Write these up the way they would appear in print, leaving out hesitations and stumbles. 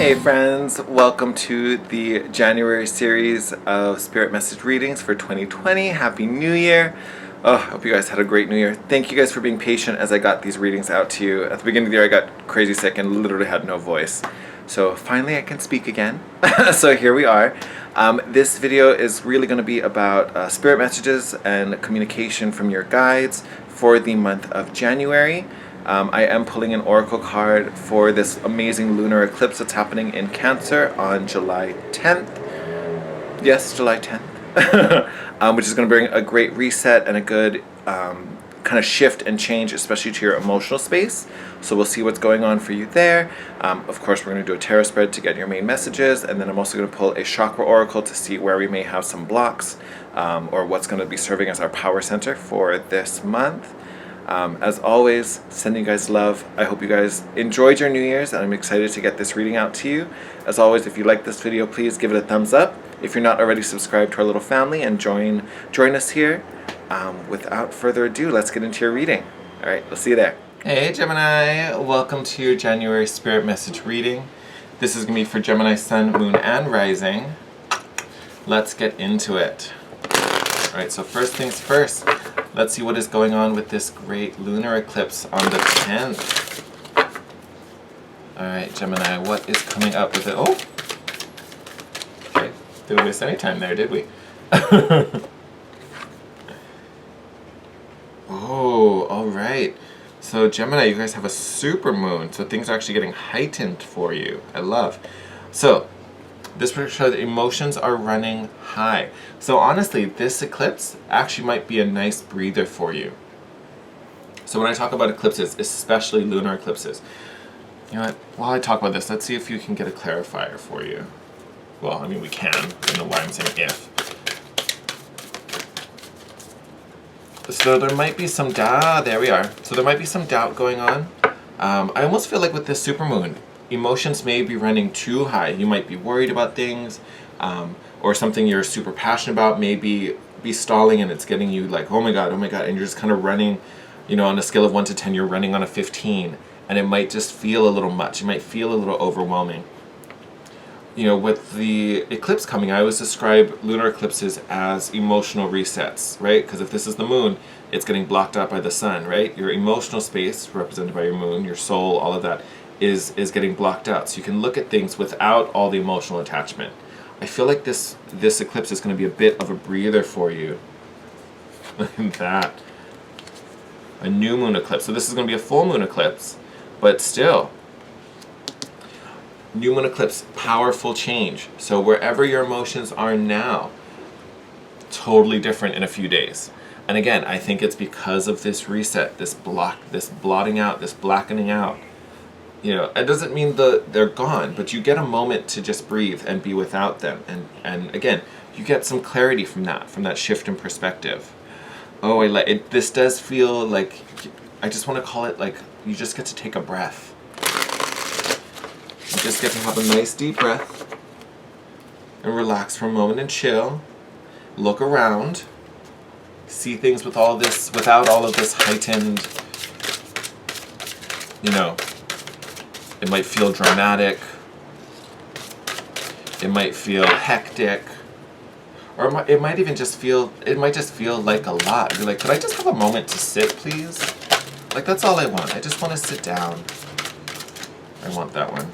Hey friends, welcome to the January series of Spirit Message readings for 2020. Happy New Year. Oh, I hope you guys had a great New Year. Thank you guys for being patient as I got these readings out to you. At the beginning of the year I got crazy sick and literally had no voice. So finally I can speak again. So here we are. This video is really going to be about spirit messages and communication from your guides for the month of January. I am pulling an oracle card for this amazing lunar eclipse that's happening in Cancer on July 10th. Yes, July 10th. Which is going to bring a great reset and a good kind of shift and change, especially to your emotional space. So we'll see what's going on for you there. Of course, we're going to do a tarot spread to get your main messages, and then I'm also going to pull a chakra oracle to see where we may have some blocks or what's going to be serving as our power center for this month. As always, sending you guys love. I hope you guys enjoyed your New Year's, and I'm excited to get this reading out to you. As always, if you like this video, please give it a thumbs up. If you're not already subscribed to our little family, and join us here. Without further ado, let's get into your reading. All right, we'll see you there. Hey Gemini, welcome to your January Spirit Message reading. This is going to be for Gemini Sun, Moon, and Rising. Let's get into it. All right, so first things first. Let's see what is going on with this great lunar eclipse on the 10th. Alright, Gemini, what is coming up with it? Oh! Okay, didn't waste any time there, did we? Oh, alright. So Gemini, you guys have a super moon, so things are actually getting heightened for you. I love. So, this picture shows emotions are running high. So honestly, this eclipse actually might be a nice breather for you. So when I talk about eclipses, especially lunar eclipses, you know what, while I talk about this, let's see if you can get a clarifier for you. Well, I mean we can. I don't know why I'm saying if. So there might be some doubt, there we are. So there might be some doubt going on. I almost feel like with this supermoon, emotions may be running too high. You might be worried about things, or something you're super passionate about may be stalling, and it's getting you like, oh my god, and you're just kind of running, you know, on a scale of 1 to 10, you're running on a 15, and it might just feel a little much. It might feel a little overwhelming. You know, with the eclipse coming, I always describe lunar eclipses as emotional resets, right? Because if this is the moon, it's getting blocked out by the sun, right? Your emotional space, represented by your moon, your soul, all of that, is getting blocked out. So you can look at things without all the emotional attachment. I feel like this eclipse is going to be a bit of a breather for you. Look at that. A new moon eclipse. So this is going to be a full moon eclipse, but still. New moon eclipse, powerful change. So wherever your emotions are now, totally different in a few days. And again, I think it's because of this reset, this blotting out, this blackening out. You know, it doesn't mean they're gone, but you get a moment to just breathe and be without them. And again, you get some clarity from that shift in perspective. Oh, I like it. This does feel like, I just want to call it like, you just get to take a breath. You just get to have a nice deep breath and relax for a moment and chill. Look around. See things without all of this heightened, you know, it might feel dramatic, it might feel hectic, or it might just feel like a lot. You're like, could I just have a moment to sit, please? Like, that's all I want. I just want to sit down. I want that one.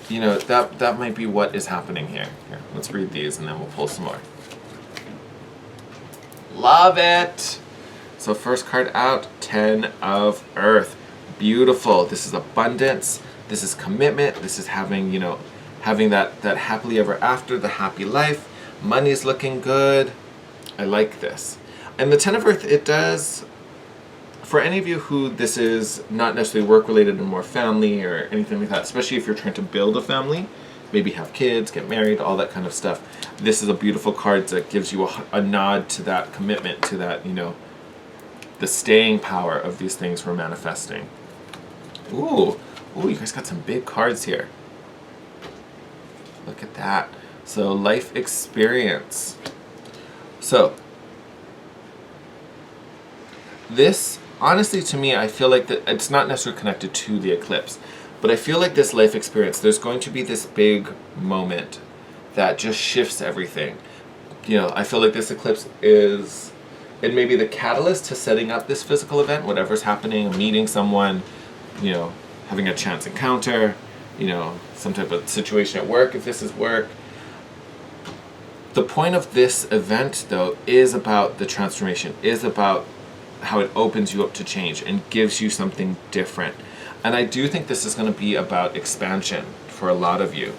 You know, that might be what is happening here. Here, let's read these and then we'll pull some more. Love it! So first card out, 10 of Earth. Beautiful. This is abundance. This is commitment. This is having, you know, having that happily ever after, the happy life. Money's looking good. I like this. And the 10 of Earth, it does, for any of you who this is not necessarily work related and more family or anything like that, especially if you're trying to build a family, maybe have kids, get married, all that kind of stuff. This is a beautiful card that gives you a nod to that commitment, to that, you know, the staying power of these things we're manifesting. Ooh, you guys got some big cards here. Look at that. So, life experience. So, this, honestly to me, I feel like that it's not necessarily connected to the eclipse, But I feel like this life experience, there's going to be this big moment that just shifts everything. I feel like this eclipse is, it may be the catalyst to setting up this physical event, whatever's happening, meeting someone, having a chance encounter, some type of situation at work, if this is work. The point of this event, though, is about the transformation, is about how it opens you up to change and gives you something different. And I do think this is going to be about expansion for a lot of you.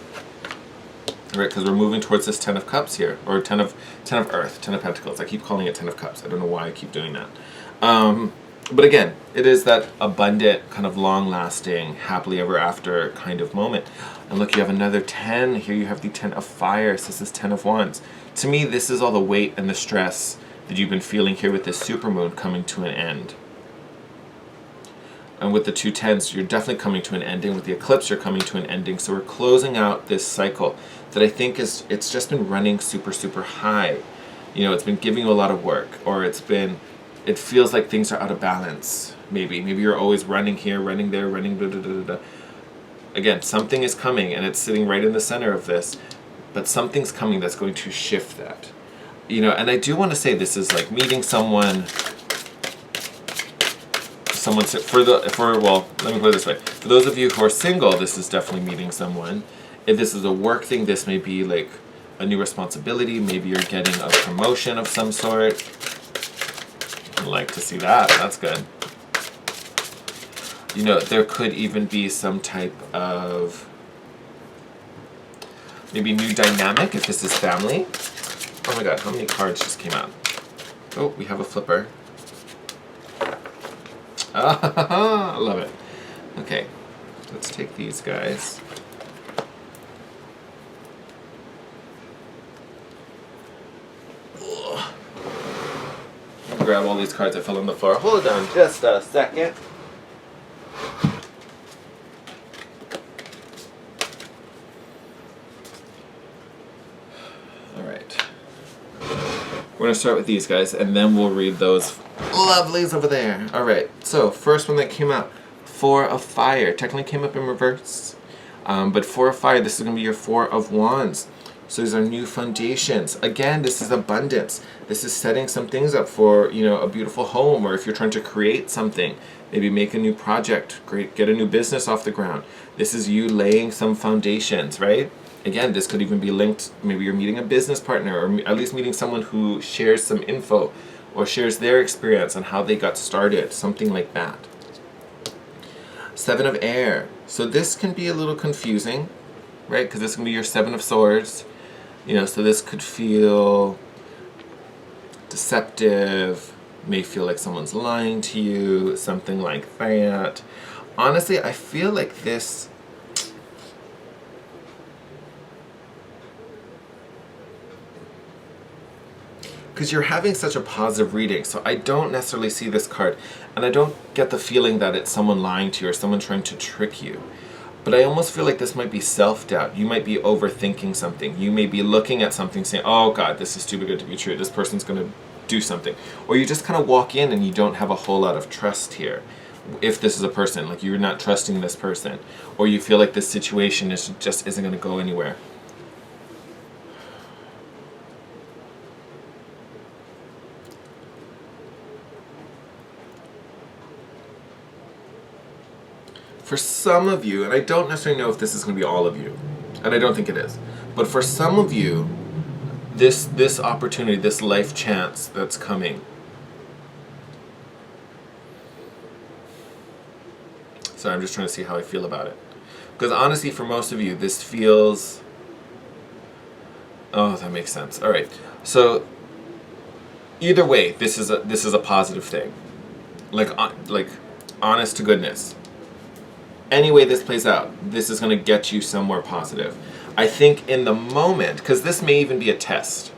Right, because we're moving towards this 10 of Cups here, or 10 of Earth, 10 of Pentacles. I keep calling it 10 of Cups. I don't know why I keep doing that. But again, it is that abundant, kind of long-lasting, happily ever after kind of moment. And look, you have another 10. Here you have the 10 of Fire. So this is 10 of Wands. To me, this is all the weight and the stress that you've been feeling here with this supermoon coming to an end. And with the 2 10s, you're definitely coming to an ending. With the eclipse, you're coming to an ending. So we're closing out this cycle that I think it's just been running super, super high. It's been giving you a lot of work, or it feels like things are out of balance. Maybe you're always running here, running there, running da da da da. Again, something is coming, and it's sitting right in the center of this. But something's coming that's going to shift that. And I do want to say this is like meeting someone. Well, let me put it this way. For those of you who are single, this is definitely meeting someone. If this is a work thing, this may be like a new responsibility. Maybe you're getting a promotion of some sort. I'd like to see that. That's good. There could even be some type of maybe new dynamic if this is family. Oh my god, how many cards just came out? Oh, we have a flipper. I love it. Okay, let's take these guys. Grab all these cards that fell on the floor. Hold on just a second. Alright. We're going to start with these guys, and then we'll read those lovelies over there. Alright, so first one that came out, 4 of Fire. Technically came up in reverse. But 4 of Fire, this is going to be your 4 of Wands. So these are new foundations. Again, this is abundance. This is setting some things up for, a beautiful home, or if you're trying to create something, maybe make a new project, get a new business off the ground. This is you laying some foundations, right? Again, this could even be linked, maybe you're meeting a business partner, or at least meeting someone who shares some info, or shares their experience on how they got started, something like that. 7 of Air. So this can be a little confusing, right? Because this can be your 7 of Swords. So this could feel deceptive, may feel like someone's lying to you, something like that. Honestly, I feel like this... because you're having such a positive reading, so I don't necessarily see this card, and I don't get the feeling that it's someone lying to you or someone trying to trick you. But I almost feel like this might be self-doubt. You might be overthinking something. You may be looking at something saying, oh God, this is too good to be true. This person's going to do something. Or you just kind of walk in and you don't have a whole lot of trust here. If this is a person, like you're not trusting this person. Or you feel like this situation just isn't going to go anywhere. For some of you, and I don't necessarily know if this is going to be all of you, and I don't think it is, but for some of you, this opportunity, this life chance that's coming. Sorry, I'm just trying to see how I feel about it. Because honestly, for most of you, this feels... oh, that makes sense. All right. So either way, this is a positive thing. Like honest to goodness. Any way this plays out, this is going to get you somewhere positive. I think in the moment, because this may even be a test,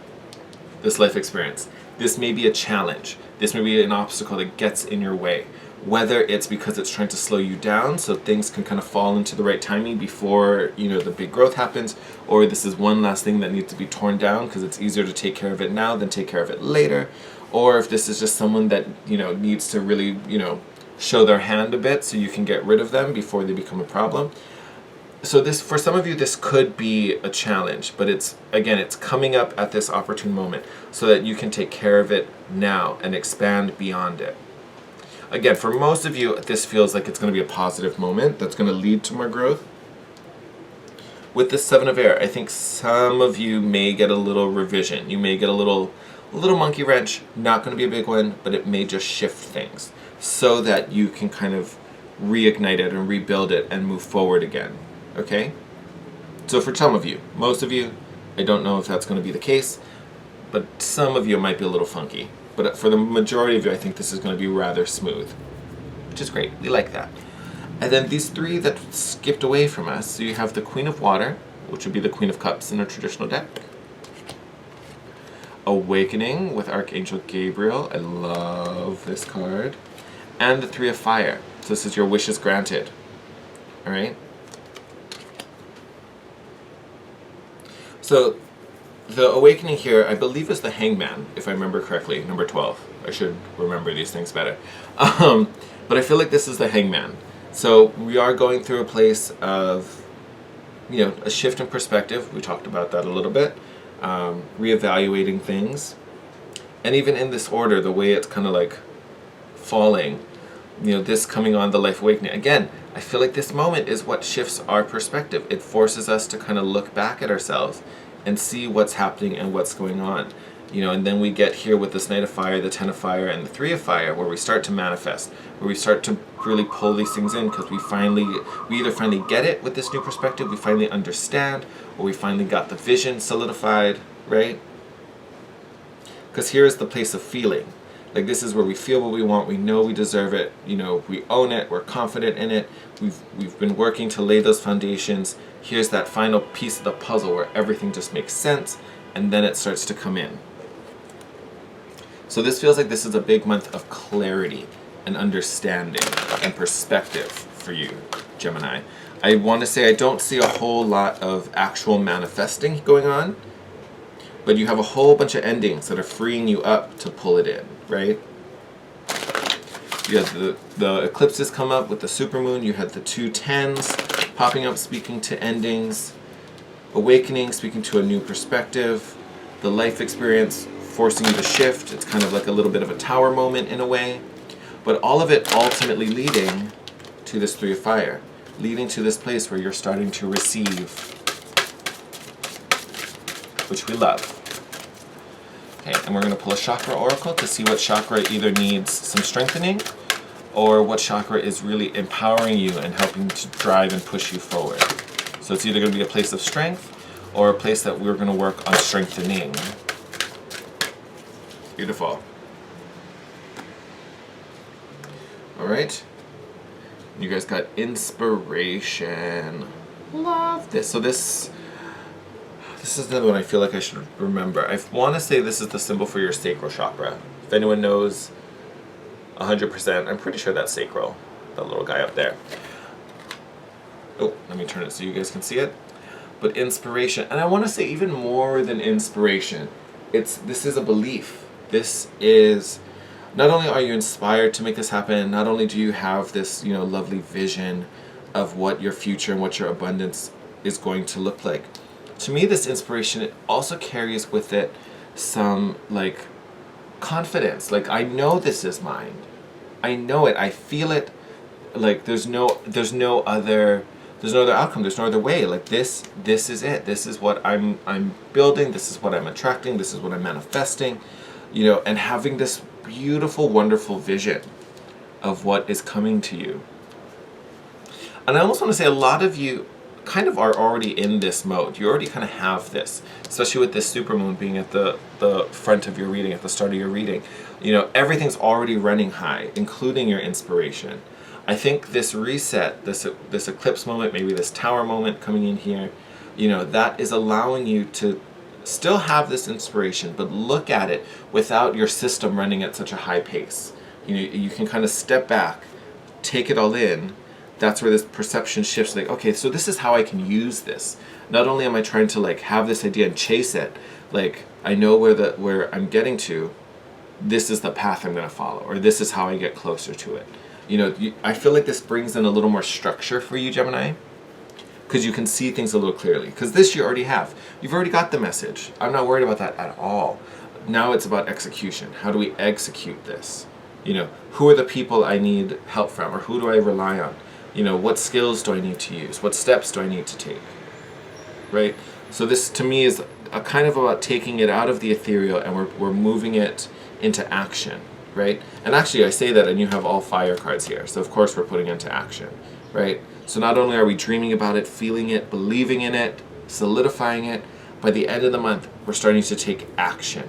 this life experience. This may be a challenge. This may be an obstacle that gets in your way. Whether it's because it's trying to slow you down so things can kind of fall into the right timing before, the big growth happens, or this is one last thing that needs to be torn down because it's easier to take care of it now than take care of it later, or if this is just someone that, needs to really, show their hand a bit so you can get rid of them before they become a problem. So this, for some of you, this could be a challenge, but it's coming up at this opportune moment so that you can take care of it now and expand beyond it. Again, for most of you, this feels like it's going to be a positive moment that's going to lead to more growth. With the Seven of Air, I think some of you may get a little revision. You may get a little monkey wrench, not going to be a big one, but it may just shift things so that you can kind of reignite it and rebuild it and move forward again. Okay? So for some of you, most of you, I don't know if that's going to be the case, but some of you might be a little funky. But for the majority of you, I think this is going to be rather smooth, which is great. We like that. And then these three that skipped away from us, so you have the Queen of Water, which would be the Queen of Cups in a traditional deck. Awakening with Archangel Gabriel. I love this card. And the Three of Fire. So this is your wishes granted. All right? So the Awakening here, I believe, is the Hangman, if I remember correctly, number 12. I should remember these things better. But I feel like this is the Hangman. So we are going through a place of, a shift in perspective. We talked about that a little bit. Reevaluating things. And even in this order, the way it's kind of like falling, this coming on the Life Awakening. Again, I feel like this moment is what shifts our perspective. It forces us to kind of look back at ourselves and see what's happening and what's going on. And then we get here with this Knight of Fire, the Ten of Fire, and the Three of Fire, where we start to manifest, where we start to really pull these things in, because we either finally get it with this new perspective, we finally understand, or we finally got the vision solidified, right? Because here is the place of feeling. Like, this is where we feel what we want, we know we deserve it, we own it, we're confident in it, we've been working to lay those foundations. Here's that final piece of the puzzle where everything just makes sense, and then it starts to come in. So this feels like this is a big month of clarity and understanding and perspective for you, Gemini. I want to say I don't see a whole lot of actual manifesting going on, but you have a whole bunch of endings that are freeing you up to pull it in, right? You had the eclipses come up with the supermoon. You had the two tens popping up, speaking to endings. Awakening, speaking to a new perspective. The life experience forcing you to shift. It's kind of like a little bit of a tower moment in a way. But all of it ultimately leading to this Three of Fire. Leading to this place where you're starting to receive, which we love. Okay, and we're going to pull a chakra oracle to see what chakra either needs some strengthening or what chakra is really empowering you and helping to drive and push you forward. So it's either going to be a place of strength or a place that we're going to work on strengthening. Beautiful. All right. You guys got inspiration. Love this. So this is another one I feel like I should remember. I want to say this is the symbol for your sacral chakra. If anyone knows 100%, I'm pretty sure that's sacral. That little guy up there. Oh, let me turn it so you guys can see it. But inspiration, and I want to say even more than inspiration, this is a belief. This is, not only are you inspired to make this happen, not only do you have this, lovely vision of what your future and what your abundance is going to look like. To me, this inspiration, it also carries with it some, confidence. I know this is mine. I know it. I feel it. There's no other outcome. There's no other way. This is it. This is what I'm building. This is what I'm attracting. This is what I'm manifesting. And having this beautiful, wonderful vision of what is coming to you. And I almost want to say a lot of you kind of are already in this mode. You already kind of have this, especially with this supermoon being at the front of your reading, at the start of your reading. Everything's already running high, including your inspiration. I think this reset, this eclipse moment, maybe this tower moment coming in here, that is allowing you to still have this inspiration, but look at it without your system running at such a high pace. You can kind of step back, take it all in. That's where this perception shifts. Okay, so this is how I can use this. Not only am I trying to have this idea and chase it, I know where I'm getting to. This is the path I'm going to follow, or this is how I get closer to it. I feel like this brings in a little more structure for you, Gemini, because you can see things a little clearly. Because this you already have. You've already got the message. I'm not worried about that at all. Now it's about execution. How do we execute this? Who are the people I need help from, or who do I rely on? What skills do I need to use? What steps do I need to take? Right? So this, to me, is a kind of about taking it out of the ethereal and we're moving it into action, right? And actually I say that and you have all fire cards here. So of course we're putting it into action, right? So not only are we dreaming about it, feeling it, believing in it, solidifying it, by the end of the month, we're starting to take action.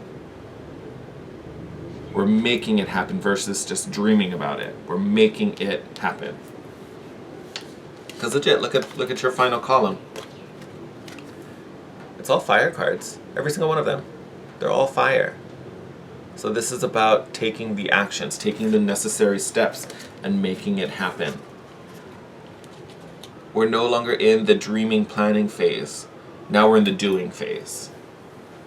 We're making it happen versus just dreaming about it. We're making it happen. Because legit, look at your final column. It's all fire cards. Every single one of them. They're all fire. So this is about taking the actions, taking the necessary steps, and making it happen. We're no longer in the dreaming, planning phase. Now we're in the doing phase.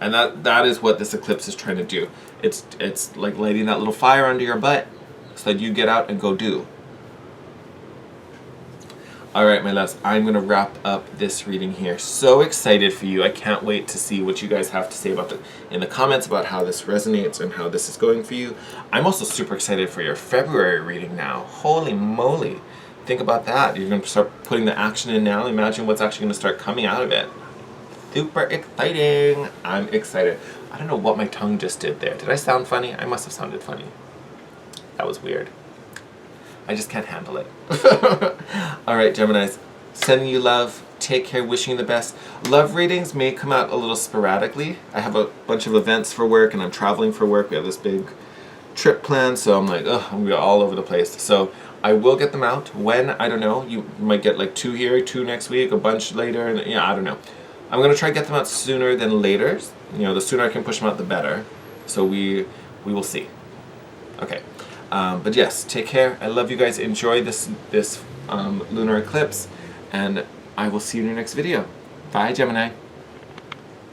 And that is what this eclipse is trying to do. It's like lighting that little fire under your butt so that you get out and go do. Alright, my loves, I'm going to wrap up this reading here. So excited for you. I can't wait to see what you guys have to say about it in the comments about how this resonates and how this is going for you. I'm also super excited for your February reading now. Holy moly. Think about that. You're going to start putting the action in now. Imagine what's actually going to start coming out of it. Super exciting. I'm excited. I don't know what my tongue just did there. Did I sound funny? I must have sounded funny. That was weird. I just can't handle it. Alright, Geminis. Sending you love. Take care. Wishing you the best. Love readings may come out a little sporadically. I have a bunch of events for work and I'm traveling for work. We have this big trip planned, so I'm like, I'm going to be all over the place. So I will get them out. When? I don't know. You might get like 2 here, 2 next week, a bunch later. And I don't know. I'm going to try to get them out sooner than later. The sooner I can push them out, the better. So we will see. Okay. But yes, take care. I love you guys. Enjoy this lunar eclipse. And I will see you in your next video. Bye, Gemini.